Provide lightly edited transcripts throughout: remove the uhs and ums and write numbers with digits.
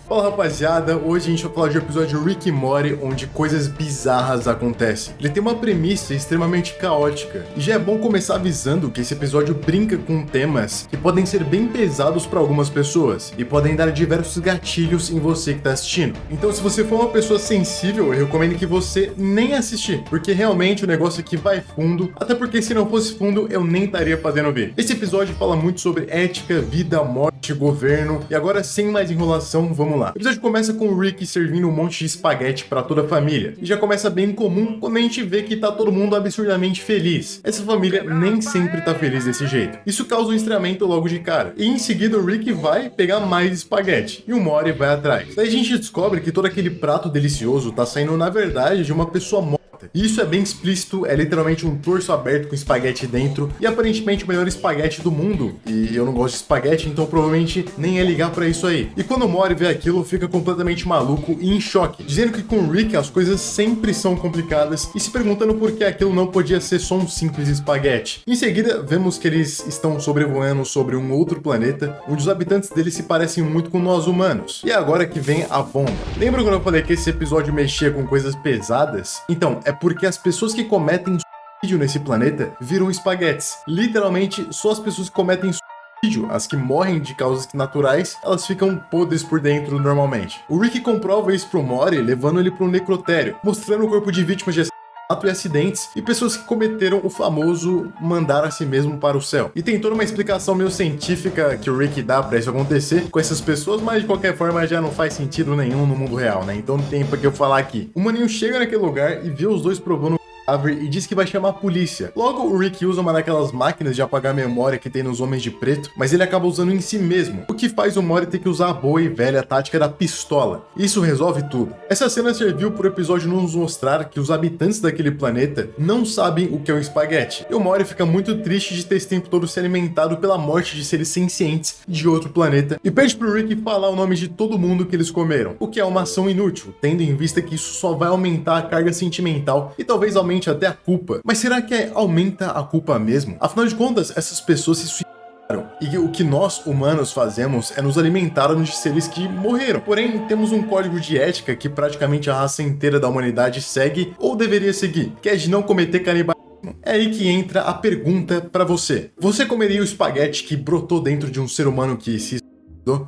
Fala rapaziada, hoje a gente vai falar de um episódio de Rick e Morty onde coisas bizarras acontecem. Ele tem uma premissa extremamente caótica, e já é bom começar avisando que esse episódio brinca com temas que podem ser bem pesados para algumas pessoas, e podem dar diversos gatilhos em você que está assistindo. Então se você for uma pessoa sensível, eu recomendo que você nem assistir, porque realmente o negócio aqui vai fundo, até porque se não fosse fundo eu nem estaria fazendo vídeo. Esse episódio fala muito sobre ética, vida, morte, governo, e agora sem mais enrolação, vamos lá. O episódio começa com o Rick servindo um monte de espaguete para toda a família, e já começa bem comum quando a gente vê que tá todo mundo absurdamente feliz. Essa família nem sempre tá feliz desse jeito. Isso causa um estranhamento logo de cara, e em seguida o Rick vai pegar mais espaguete, e o Morty vai atrás. Daí a gente descobre que todo aquele prato delicioso tá saindo na verdade de uma pessoa morta. E isso é bem explícito, é literalmente um torso aberto com espaguete dentro, e aparentemente o melhor espaguete do mundo. E eu não gosto de espaguete, então provavelmente nem é ligar pra isso aí. E quando o Morty vê aquilo, fica completamente maluco e em choque, dizendo que com o Rick as coisas sempre são complicadas, e se perguntando por que aquilo não podia ser só um simples espaguete. Em seguida, vemos que eles estão sobrevoando sobre um outro planeta, onde os habitantes dele se parecem muito com nós humanos. E é agora que vem a bomba. Lembra quando eu falei que esse episódio mexia com coisas pesadas? Então, é porque as pessoas que cometem suicídio nesse planeta viram espaguetes. Literalmente, só as pessoas que cometem suicídio, as que morrem de causas naturais, elas ficam podres por dentro normalmente. O Rick comprova isso pro Morty, levando ele para um necrotério, mostrando o corpo de vítimas de assassinato e acidentes, e pessoas que cometeram o famoso mandar a si mesmo para o céu. E tem toda uma explicação meio científica que o Rick dá pra isso acontecer com essas pessoas, mas de qualquer forma já não faz sentido nenhum no mundo real, né? Então não tem pra que eu falar aqui. O maninho chega naquele lugar e vê os dois provando e diz que vai chamar a polícia. Logo, o Rick usa uma daquelas máquinas de apagar a memória que tem nos Homens de Preto, mas ele acaba usando em si mesmo, o que faz o Morty ter que usar a boa e velha tática da pistola. Isso resolve tudo. Essa cena serviu pro episódio nos mostrar que os habitantes daquele planeta não sabem o que é um espaguete, e o Morty fica muito triste de ter esse tempo todo se alimentado pela morte de seres sencientes de outro planeta, e pede pro Rick falar o nome de todo mundo que eles comeram, o que é uma ação inútil, tendo em vista que isso só vai aumentar a carga sentimental e talvez aumente até a culpa. Mas será que aumenta a culpa mesmo? Afinal de contas, essas pessoas se suicidaram, e o que nós, humanos, fazemos é nos alimentarmos de seres que morreram. Porém, temos um código de ética que praticamente a raça inteira da humanidade segue, ou deveria seguir, que é de não cometer canibalismo. É aí que entra a pergunta pra você. Você comeria o espaguete que brotou dentro de um ser humano que se...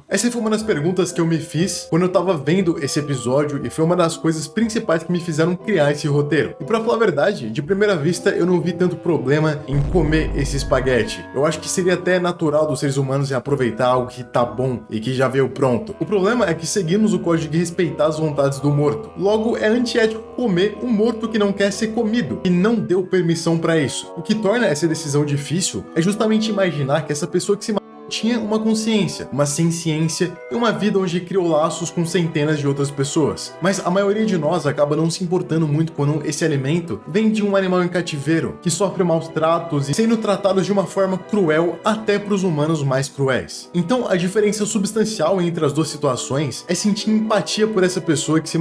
Essa foi uma das perguntas que eu me fiz quando eu tava vendo esse episódio, e foi uma das coisas principais que me fizeram criar esse roteiro. E pra falar a verdade, de primeira vista eu não vi tanto problema em comer esse espaguete. Eu acho que seria até natural dos seres humanos em aproveitar algo que tá bom e que já veio pronto. O problema é que seguimos o código de respeitar as vontades do morto. Logo, é antiético comer um morto que não quer ser comido e não deu permissão pra isso. O que torna essa decisão difícil é justamente imaginar que essa pessoa que se tinha uma consciência, uma senciência e uma vida onde criou laços com centenas de outras pessoas. Mas a maioria de nós acaba não se importando muito quando esse alimento vem de um animal em cativeiro, que sofre maus tratos e sendo tratados de uma forma cruel até para os humanos mais cruéis. Então a diferença substancial entre as duas situações é sentir empatia por essa pessoa que se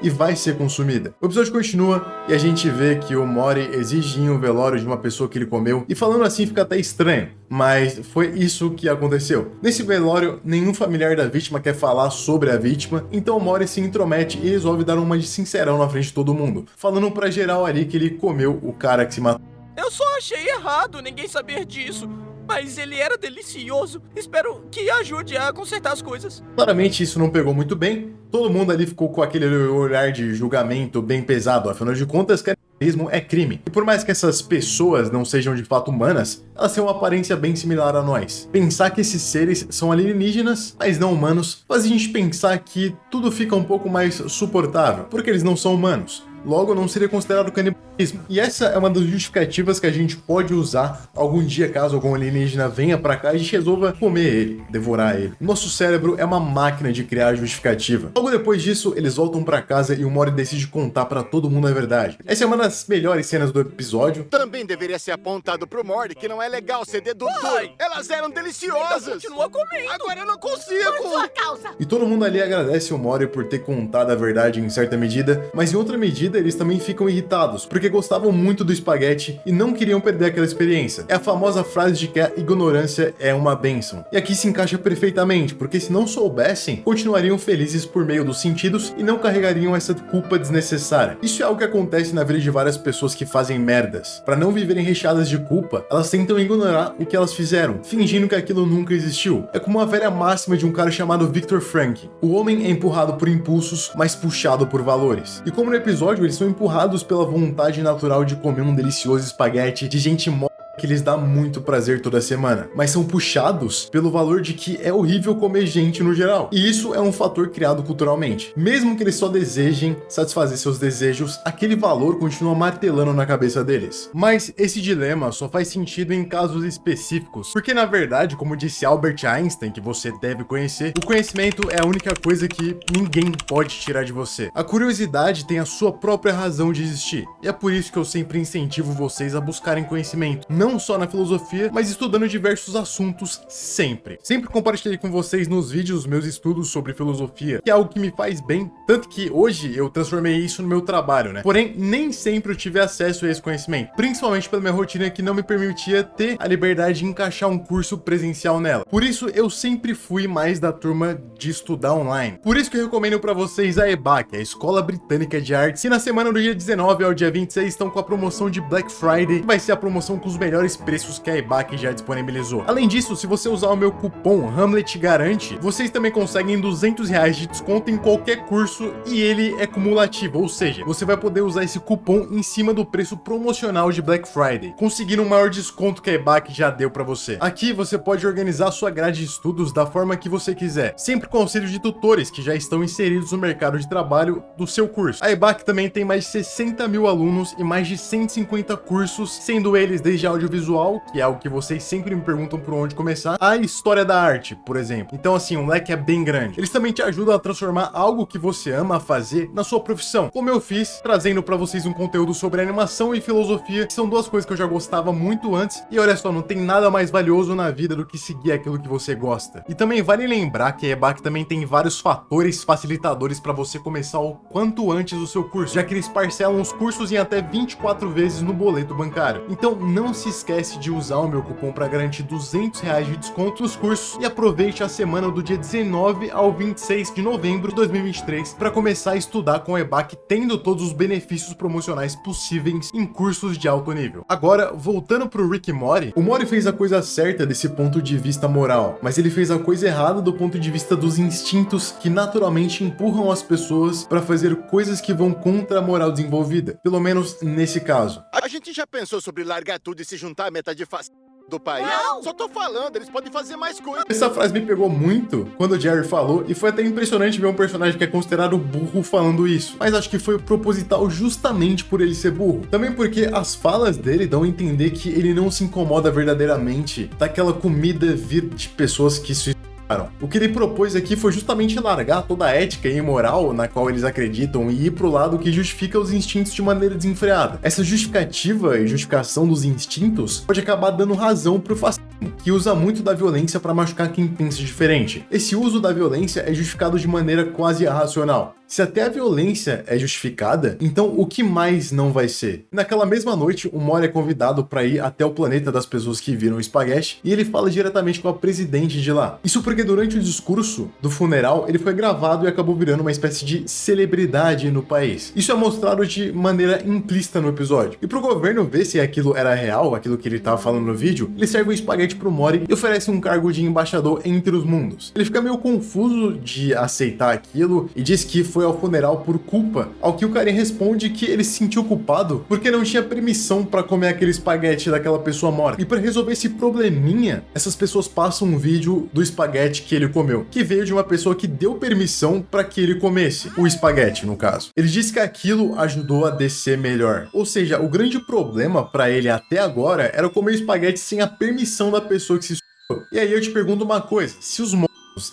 e vai ser consumida. O episódio continua e a gente vê que o Morty exige um velório de uma pessoa que ele comeu, e falando assim fica até estranho, mas foi isso que aconteceu. Nesse velório, nenhum familiar da vítima quer falar sobre a vítima, então o Morty se intromete e resolve dar uma de sincerão na frente de todo mundo, falando pra geral ali que ele comeu o cara que se matou. Eu só achei errado ninguém saber disso, mas ele era delicioso. Espero que ajude a consertar as coisas. Claramente isso não pegou muito bem, todo mundo ali ficou com aquele olhar de julgamento bem pesado, afinal de contas, canibalismo é crime. E por mais que essas pessoas não sejam de fato humanas, elas têm uma aparência bem similar a nós. Pensar que esses seres são alienígenas, mas não humanos, faz a gente pensar que tudo fica um pouco mais suportável, porque eles não são humanos. Logo, não seria considerado canibalismo. E essa é uma das justificativas que a gente pode usar algum dia, caso algum alienígena venha pra cá e a gente resolva comer ele, devorar ele. Nosso cérebro é uma máquina de criar justificativa. Logo depois disso, eles voltam pra casa e o Morty decide contar pra todo mundo a verdade. Essa é uma das melhores cenas do episódio. Também deveria ser apontado pro Morty que não é legal ser dedutor. Elas eram deliciosas. Então continua comendo. Agora eu não consigo. Por sua causa. E todo mundo ali agradece o Morty por ter contado a verdade em certa medida, mas em outra medida eles também ficam irritados, porque porque gostavam muito do espaguete e não queriam perder aquela experiência. É a famosa frase de que a ignorância é uma bênção. E aqui se encaixa perfeitamente, porque se não soubessem, continuariam felizes por meio dos sentidos e não carregariam essa culpa desnecessária. Isso é algo que acontece na vida de várias pessoas que fazem merdas. Para não viverem recheadas de culpa, elas tentam ignorar o que elas fizeram, fingindo que aquilo nunca existiu. É como a velha máxima de um cara chamado Viktor Frankl. O homem é empurrado por impulsos, mas puxado por valores. E como no episódio, eles são empurrados pela vontade natural de comer um delicioso espaguete de gente morta que lhes dá muito prazer toda semana, mas são puxados pelo valor de que é horrível comer gente no geral. E isso é um fator criado culturalmente. Mesmo que eles só desejem satisfazer seus desejos, aquele valor continua martelando na cabeça deles. Mas esse dilema só faz sentido em casos específicos, porque na verdade, como disse Albert Einstein, que você deve conhecer, o conhecimento é a única coisa que ninguém pode tirar de você. A curiosidade tem a sua própria razão de existir, e é por isso que eu sempre incentivo vocês a buscarem conhecimento, não só na filosofia, mas estudando diversos assuntos sempre. Sempre compartilhei com vocês nos vídeos meus estudos sobre filosofia, que é algo que me faz bem, tanto que hoje eu transformei isso no meu trabalho, né? Porém, nem sempre eu tive acesso a esse conhecimento, principalmente pela minha rotina que não me permitia ter a liberdade de encaixar um curso presencial nela. Por isso, eu sempre fui mais da turma de estudar online. Por isso que eu recomendo para vocês a EBAC, a Escola Britânica de Artes, que na semana do dia 19 ao dia 26 estão com a promoção de Black Friday, que vai ser a promoção com os melhores preços que a EBAC já disponibilizou. Além disso, se você usar o meu cupom HamletGarante, vocês também conseguem R$200 de desconto em qualquer curso e ele é cumulativo, ou seja, você vai poder usar esse cupom em cima do preço promocional de Black Friday, conseguindo um maior desconto que a EBAC já deu para você. Aqui você pode organizar sua grade de estudos da forma que você quiser, sempre com auxílio de tutores que já estão inseridos no mercado de trabalho do seu curso. A EBAC também tem mais de 60 mil alunos e mais de 150 cursos, sendo eles desde audiovisual, que é algo que vocês sempre me perguntam por onde começar, a história da arte, por exemplo. Então assim, o leque é bem grande. Eles também te ajudam a transformar algo que você ama fazer na sua profissão, como eu fiz, trazendo para vocês um conteúdo sobre animação e filosofia, que são duas coisas que eu já gostava muito antes, e olha só, não tem nada mais valioso na vida do que seguir aquilo que você gosta. E também vale lembrar que a EBAC também tem vários fatores facilitadores para você começar o quanto antes o seu curso, já que eles parcelam os cursos em até 24 vezes no boleto bancário. Então não se esquece de usar o meu cupom para garantir R$200 de desconto nos cursos e aproveite a semana do dia 19 ao 26 de novembro de 2023 para começar a estudar com a EBAC, tendo todos os benefícios promocionais possíveis em cursos de alto nível. Agora, voltando pro Rick e Morty, o Morty fez a coisa certa desse ponto de vista moral, mas ele fez a coisa errada do ponto de vista dos instintos que naturalmente empurram as pessoas para fazer coisas que vão contra a moral desenvolvida, pelo menos nesse caso. A gente já pensou sobre largar tudo e se juntar à metade do país? Não! Só tô falando, eles podem fazer mais coisas. Essa frase me pegou muito quando o Jerry falou, e foi até impressionante ver um personagem que é considerado burro falando isso. Mas acho que foi proposital justamente por ele ser burro. Também porque as falas dele dão a entender que ele não se incomoda verdadeiramente daquela comida vir de pessoas que se... O que ele propôs aqui foi justamente largar toda a ética e moral na qual eles acreditam e ir pro lado que justifica os instintos de maneira desenfreada. Essa justificativa e justificação dos instintos pode acabar dando razão pro fascismo, que usa muito da violência para machucar quem pensa diferente. Esse uso da violência é justificado de maneira quase irracional. Se até a violência é justificada, então o que mais não vai ser? Naquela mesma noite, o Morty é convidado para ir até o planeta das pessoas que viram o espaguete e ele fala diretamente com a presidente de lá. Isso porque durante o discurso do funeral, ele foi gravado e acabou virando uma espécie de celebridade no país. Isso é mostrado de maneira implícita no episódio. E pro governo ver se aquilo era real, aquilo que ele tava falando no vídeo, ele serve um espaguete pro Morty e oferece um cargo de embaixador entre os mundos. Ele fica meio confuso de aceitar aquilo e diz que foi ao funeral por culpa, ao que o carinha responde que ele se sentiu culpado porque não tinha permissão para comer aquele espaguete daquela pessoa morta. E para resolver esse probleminha, essas pessoas passam um vídeo do espaguete que ele comeu, que veio de uma pessoa que deu permissão para que ele comesse, o espaguete no caso. Ele disse que aquilo ajudou a descer melhor. Ou seja, o grande problema para ele até agora era comer o espaguete sem a permissão da pessoa que se suicidou. E aí eu te pergunto uma coisa, se os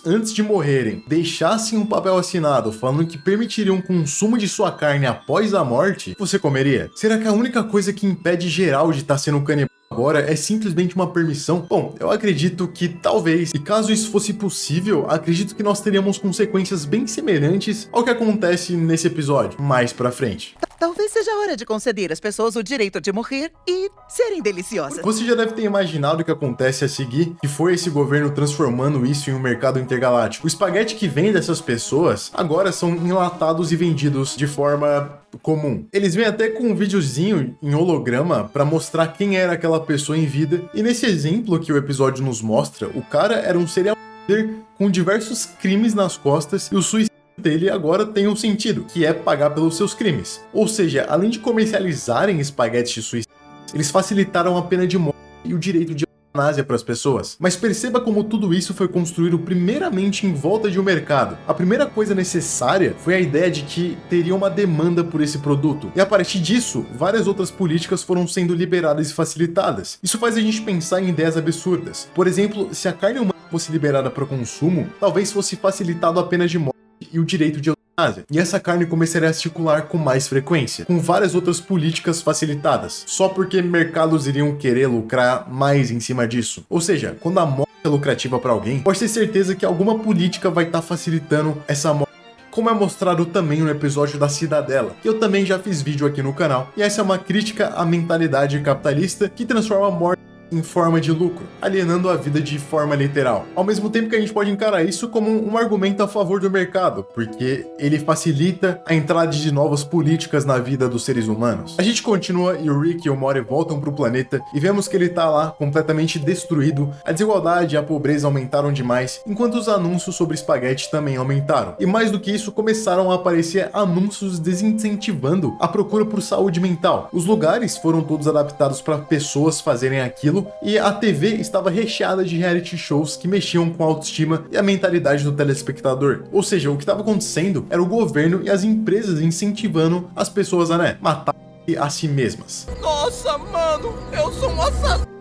antes de morrerem, deixassem um papel assinado falando que permitiriam o consumo de sua carne após a morte, você comeria? Será que a única coisa que impede geral de estar sendo canibal agora é simplesmente uma permissão? Bom, eu acredito que talvez, e caso isso fosse possível, acredito que nós teríamos consequências bem semelhantes ao que acontece nesse episódio, mais pra frente. Talvez seja hora de conceder às pessoas o direito de morrer e serem deliciosas. Você já deve ter imaginado o que acontece a seguir, que foi esse governo transformando isso em um mercado intergaláctico. O espaguete que vem dessas pessoas agora são enlatados e vendidos de forma comum. Eles vêm até com um videozinho em holograma para mostrar quem era aquela pessoa em vida. E nesse exemplo que o episódio nos mostra, o cara era um serial killer com diversos crimes nas costas e o suicídio dele agora tem um sentido, que é pagar pelos seus crimes. Ou seja, além de comercializarem espaguetes de suicídio, eles facilitaram a pena de morte e o direito de eutanásia para as pessoas. Mas perceba como tudo isso foi construído primeiramente em volta de um mercado. A primeira coisa necessária foi a ideia de que teria uma demanda por esse produto. E a partir disso, várias outras políticas foram sendo liberadas e facilitadas. Isso faz a gente pensar em ideias absurdas. Por exemplo, se a carne humana fosse liberada para consumo, talvez fosse facilitado a pena de morte e o direito de eutanásia. E essa carne começaria a circular com mais frequência, com várias outras políticas facilitadas, só porque mercados iriam querer lucrar mais em cima disso. Ou seja, quando a morte é lucrativa para alguém, pode ter certeza que alguma política vai estar facilitando essa morte. Como é mostrado também no episódio da Cidadela, que eu também já fiz vídeo aqui no canal. E essa é uma crítica à mentalidade capitalista que transforma a morte em forma de lucro, alienando a vida de forma literal. Ao mesmo tempo que a gente pode encarar isso como um argumento a favor do mercado, porque ele facilita a entrada de novas políticas na vida dos seres humanos. A gente continua e o Rick e o Morty voltam pro planeta e vemos que ele tá lá completamente destruído, a desigualdade e a pobreza aumentaram demais, enquanto os anúncios sobre espaguete também aumentaram. E mais do que isso, começaram a aparecer anúncios desincentivando a procura por saúde mental. Os lugares foram todos adaptados para pessoas fazerem aquilo, e a TV estava recheada de reality shows que mexiam com a autoestima e a mentalidade do telespectador. Ou seja, o que estava acontecendo era o governo e as empresas incentivando as pessoas a, matar a si mesmas. Nossa, mano, eu sou um assassino.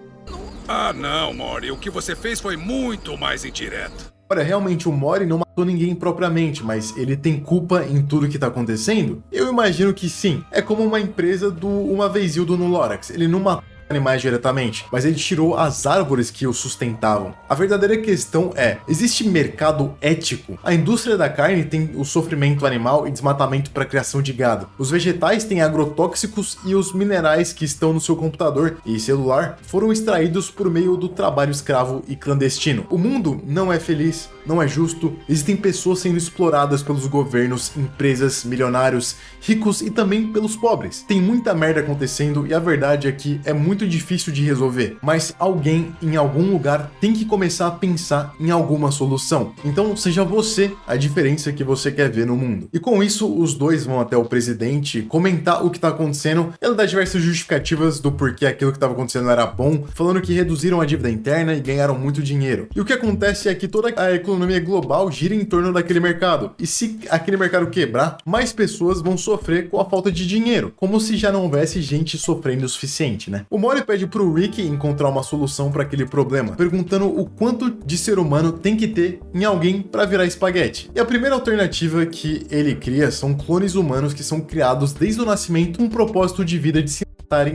Ah, não, Morty, o que você fez foi muito mais indireto. Olha, realmente o Morty não matou ninguém propriamente, mas ele tem culpa em tudo que tá acontecendo? Eu imagino que sim. É como uma empresa do Uma Vezildo no Lorax. Ele não matou animais diretamente, mas ele tirou as árvores que o sustentavam. A verdadeira questão é, existe mercado ético? A indústria da carne tem o sofrimento animal e desmatamento para a criação de gado. Os vegetais têm agrotóxicos e os minerais que estão no seu computador e celular foram extraídos por meio do trabalho escravo e clandestino. O mundo não é feliz, não é justo, existem pessoas sendo exploradas pelos governos, empresas, milionários, ricos e também pelos pobres. Tem muita merda acontecendo e a verdade é que é muito difícil de resolver, mas alguém em algum lugar tem que começar a pensar em alguma solução. Então seja você a diferença que você quer ver no mundo. E com isso, os dois vão até o presidente comentar o que está acontecendo. Ela dá diversas justificativas do porquê aquilo que estava acontecendo era bom, falando que reduziram a dívida interna e ganharam muito dinheiro. E o que acontece é que toda a economia global gira em torno daquele mercado. E se aquele mercado quebrar, mais pessoas vão sofrer com a falta de dinheiro, como se já não houvesse gente sofrendo o suficiente, né? O Morty pede pro Rick encontrar uma solução para aquele problema, perguntando o quanto de ser humano tem que ter em alguém para virar espaguete. E a primeira alternativa que ele cria são clones humanos que são criados desde o nascimento com um propósito de vida de se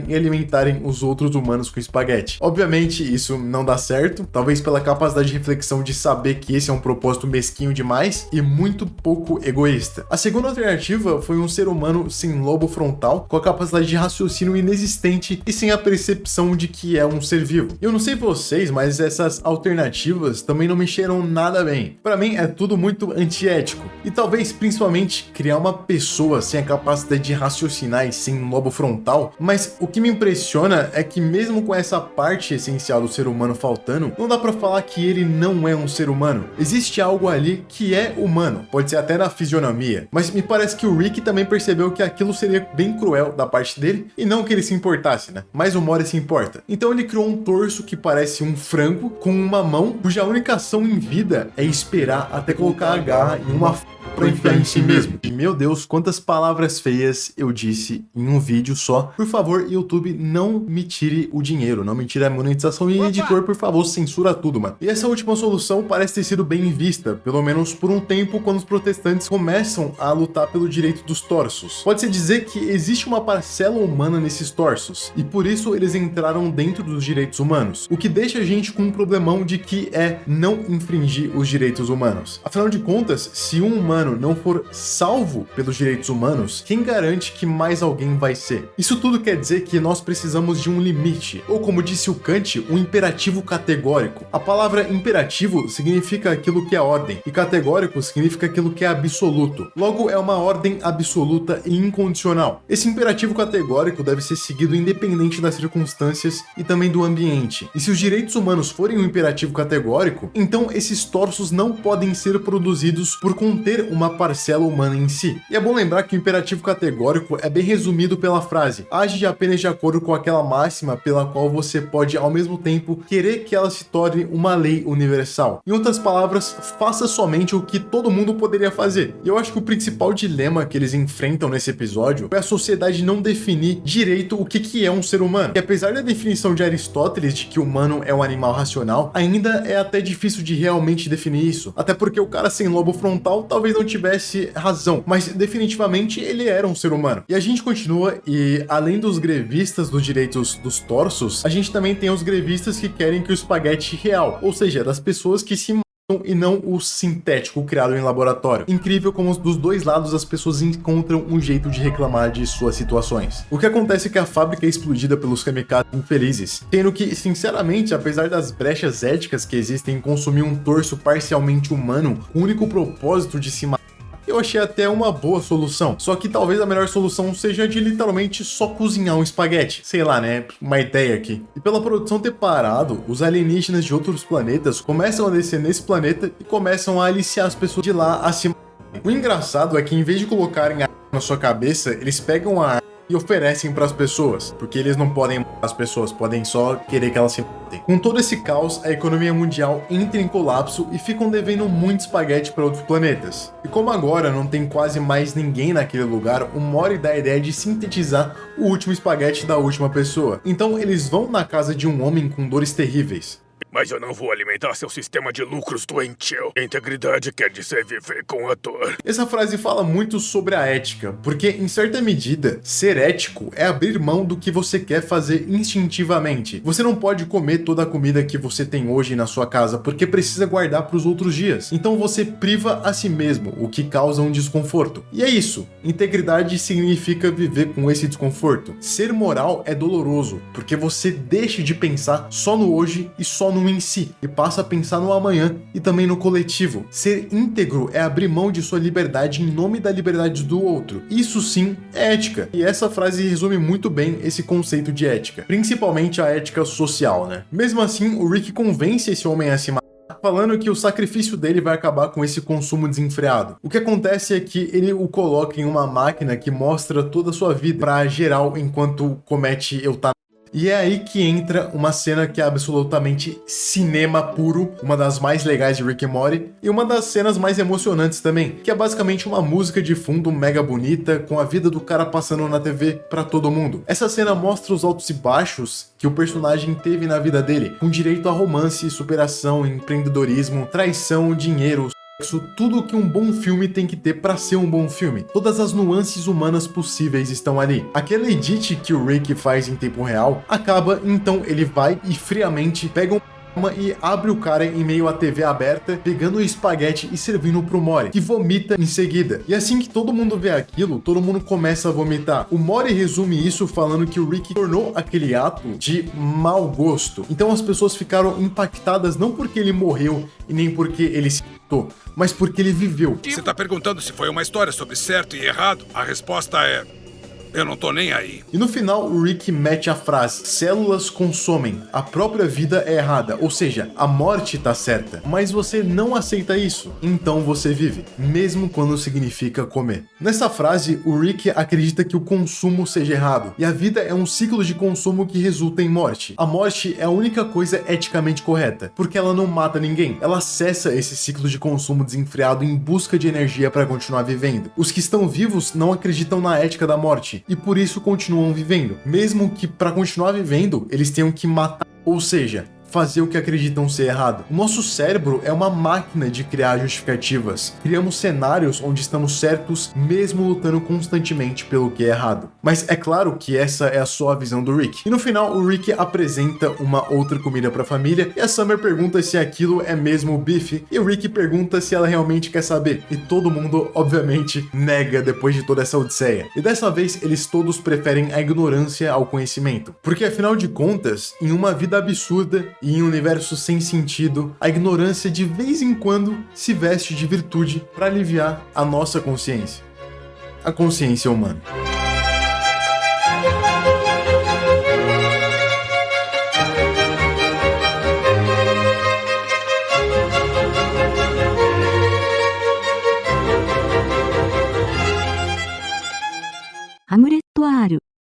e alimentarem os outros humanos com espaguete. Obviamente isso não dá certo, talvez pela capacidade de reflexão de saber que esse é um propósito mesquinho demais e muito pouco egoísta. A segunda alternativa foi um ser humano sem lobo frontal, com a capacidade de raciocínio inexistente e sem a percepção de que é um ser vivo. Eu não sei vocês, mas essas alternativas também não mexeram nada bem. Para mim é tudo muito antiético. E talvez principalmente criar uma pessoa sem a capacidade de raciocinar e sem lobo frontal, mas o que me impressiona é que mesmo com essa parte essencial do ser humano faltando, não dá pra falar que ele não é um ser humano. Existe algo ali que é humano, pode ser até na fisionomia, mas me parece que o Rick também percebeu que aquilo seria bem cruel da parte dele, e não que ele se importasse, né? Mas o Morty se importa. Então ele criou um torso que parece um frango com uma mão cuja única ação em vida é esperar até colocar a garra em uma pra enfiar em si mesmo. E meu Deus, quantas palavras feias eu disse em um vídeo só. Por favor, favor, YouTube, não me tire o dinheiro, não me tire a monetização. E editor, por favor, censura tudo, mano. E essa última solução parece ter sido bem vista, pelo menos por um tempo, quando os protestantes começam a lutar pelo direito dos torsos. Pode-se dizer que existe uma parcela humana nesses torsos, e por isso eles entraram dentro dos direitos humanos, o que deixa a gente com um problemão de que é não infringir os direitos humanos. Afinal de contas, se um humano não for salvo pelos direitos humanos, quem garante que mais alguém vai ser? Isso tudo quer dizer que nós precisamos de um limite, ou como disse o Kant, um imperativo categórico. A palavra imperativo significa aquilo que é ordem, e categórico significa aquilo que é absoluto. Logo, é uma ordem absoluta e incondicional. Esse imperativo categórico deve ser seguido independente das circunstâncias e também do ambiente. E se os direitos humanos forem um imperativo categórico, então esses torsos não podem ser produzidos por conter uma parcela humana em si. E é bom lembrar que o imperativo categórico é bem resumido pela frase: age apenas de acordo com aquela máxima pela qual você pode ao mesmo tempo querer que ela se torne uma lei universal. Em outras palavras, faça somente o que todo mundo poderia fazer. E eu acho que o principal dilema que eles enfrentam nesse episódio é a sociedade não definir direito o que é um ser humano. E apesar da definição de Aristóteles de que o humano é um animal racional, ainda é até difícil de realmente definir isso. Até porque o cara sem lobo frontal talvez não tivesse razão, mas definitivamente ele era um ser humano. E a gente continua, e além dos grevistas dos direitos dos torsos, a gente também tem os grevistas que querem que o espaguete real, ou seja, das pessoas que se e não o sintético criado em laboratório. Incrível como dos dois lados as pessoas encontram um jeito de reclamar de suas situações. O que acontece é que a fábrica é explodida pelos kamikazes infelizes, tendo que, sinceramente, apesar das brechas éticas que existem em consumir um torso parcialmente humano com o único propósito de se matar, eu achei até uma boa solução. Só que talvez a melhor solução seja de literalmente só cozinhar um espaguete. Sei lá, né? Uma ideia aqui. E pela produção ter parado, os alienígenas de outros planetas começam a descer nesse planeta e começam a aliciar as pessoas de lá acima. O engraçado é que em vez de colocarem a na sua cabeça, eles pegam a e oferecem para as pessoas, porque eles não podem matar as pessoas, podem só querer que elas se matem. Com todo esse caos, a economia mundial entra em colapso e ficam devendo muito espaguete para outros planetas. E como agora não tem quase mais ninguém naquele lugar, o Mori dá a ideia de sintetizar o último espaguete da última pessoa. Então eles vão na casa de um homem com dores terríveis. Mas eu não vou alimentar seu sistema de lucros doentio. Integridade quer dizer viver com a dor. Essa frase fala muito sobre a ética, porque, em certa medida, ser ético é abrir mão do que você quer fazer instintivamente. Você não pode comer toda a comida que você tem hoje na sua casa, porque precisa guardar para os outros dias. Então você priva a si mesmo, o que causa um desconforto. E é isso. Integridade significa viver com esse desconforto. Ser moral é doloroso, porque você deixa de pensar só no hoje e só no em si, e passa a pensar no amanhã e também no coletivo. Ser íntegro é abrir mão de sua liberdade em nome da liberdade do outro. Isso sim é ética. E essa frase resume muito bem esse conceito de ética, principalmente a ética social, né? Mesmo assim, o Rick convence esse homem a se matar, falando que o sacrifício dele vai acabar com esse consumo desenfreado. O que acontece é que ele o coloca em uma máquina que mostra toda a sua vida para geral enquanto comete eutanásia. E é aí que entra uma cena que é absolutamente cinema puro, uma das mais legais de Rick and Morty, e uma das cenas mais emocionantes também, que é basicamente uma música de fundo mega bonita, com a vida do cara passando na TV pra todo mundo. Essa cena mostra os altos e baixos que o personagem teve na vida dele, com direito a romance, superação, empreendedorismo, traição, dinheiro, tudo que um bom filme tem que ter pra ser um bom filme. Todas as nuances humanas possíveis estão ali. Aquele edit que o Rick faz em tempo real acaba, então ele vai e friamente pega e abre o cara em meio à TV aberta, pegando o espaguete e servindo pro Mori, que vomita em seguida. E assim que todo mundo vê aquilo, todo mundo começa a vomitar. O Mori resume isso falando que o Rick tornou aquele ato de mau gosto. Então as pessoas ficaram impactadas não porque ele morreu e nem porque ele se matou, mas porque ele viveu. Você tá perguntando se foi uma história sobre certo e errado? A resposta é: eu não tô nem aí. E no final, o Rick mete a frase: células consomem, a própria vida é errada, ou seja, a morte tá certa. Mas você não aceita isso, então você vive, mesmo quando significa comer. Nessa frase, o Rick acredita que o consumo seja errado, e a vida é um ciclo de consumo que resulta em morte. A morte é a única coisa eticamente correta, porque ela não mata ninguém, ela cessa esse ciclo de consumo desenfreado em busca de energia para continuar vivendo. Os que estão vivos não acreditam na ética da morte, morte e por isso continuam vivendo, mesmo que para continuar vivendo eles tenham que matar, ou seja, fazer o que acreditam ser errado. O nosso cérebro é uma máquina de criar justificativas. Criamos cenários onde estamos certos, mesmo lutando constantemente pelo que é errado. Mas é claro que essa é só a visão do Rick. E no final, o Rick apresenta uma outra comida para a família e a Summer pergunta se aquilo é mesmo o bife e o Rick pergunta se ela realmente quer saber. E todo mundo, obviamente, nega depois de toda essa odisseia. E dessa vez, eles todos preferem a ignorância ao conhecimento. Porque afinal de contas, em uma vida absurda e em um universo sem sentido, a ignorância de vez em quando se veste de virtude para aliviar a nossa consciência. A consciência humana. Hamlet R